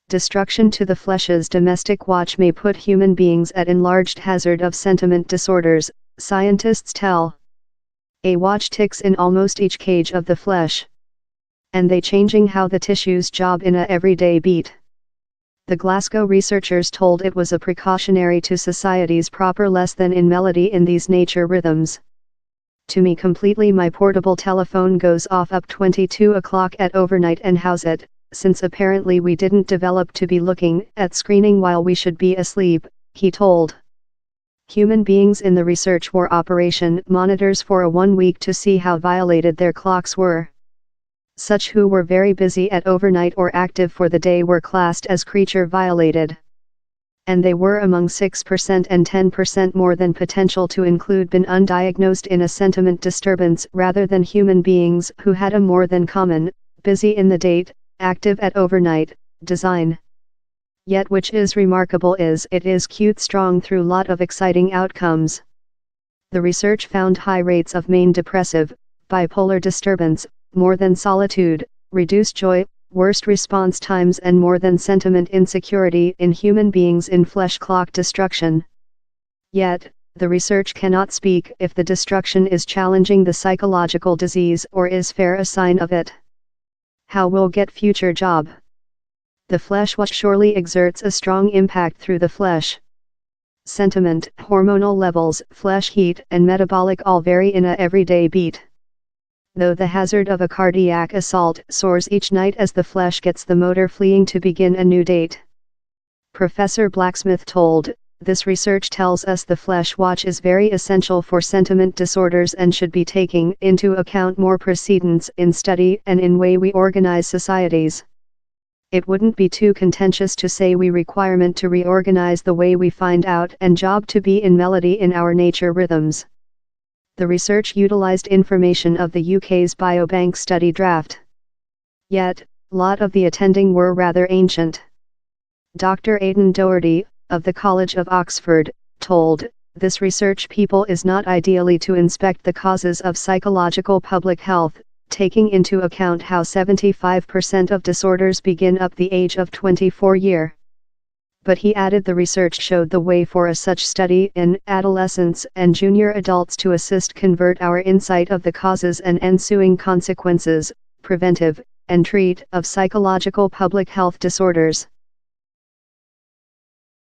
Destruction to the flesh's domestic watch may put human beings at enlarged hazard of sentiment disorders, scientists tell. A watch ticks in almost each cage of the flesh, and they changing how the tissues job in a everyday beat. The Glasgow researchers told it was a precautionary to society's proper less than in melody in these nature rhythms. To me completely my portable telephone goes off up 22 o'clock at overnight and how's it, since apparently we didn't develop to be looking at screening while we should be asleep, he told. Human beings in the research wore operation monitors for a 1 week to see how violated their clocks were. Such who were very busy at overnight or active for the day were classed as creature violated. And they were among 6% and 10% more than potential to include been undiagnosed in a sentiment disturbance rather than human beings who had a more than common, busy in the date, active at overnight, design. Yet which is remarkable is it is cute strong through lot of exciting outcomes. The research found high rates of main depressive, bipolar disturbance, more than solitude, reduced joy, worst response times and more than sentiment insecurity in human beings in flesh clock destruction. Yet, the research cannot speak if the destruction is challenging the psychological disease or is fair a sign of it. How will get future job? The flesh watch surely exerts a strong impact through the flesh. Sentiment, hormonal levels, flesh heat and metabolic all vary in a everyday beat. Though the hazard of a cardiac assault soars each night as the flesh gets the motor fleeing to begin a new date. Professor Blacksmith told, this research tells us the flesh watch is very essential for sentiment disorders and should be taking into account more precedents in study and in way we organize societies. It wouldn't be too contentious to say we requirement to reorganize the way we find out and job to be in melody in our nature rhythms. The research utilized information of the UK's Biobank study draft. Yet, lot of the attending were rather ancient. Dr. Aidan Doherty, of the College of Oxford, told, this research people is not ideally to inspect the causes of psychological public health, taking into account how 75% of disorders begin up the age of 24 year. But he added the research showed the way for a such study in adolescents and junior adults to assist convert our insight of the causes and ensuing consequences, preventive, and treat of psychological public health disorders.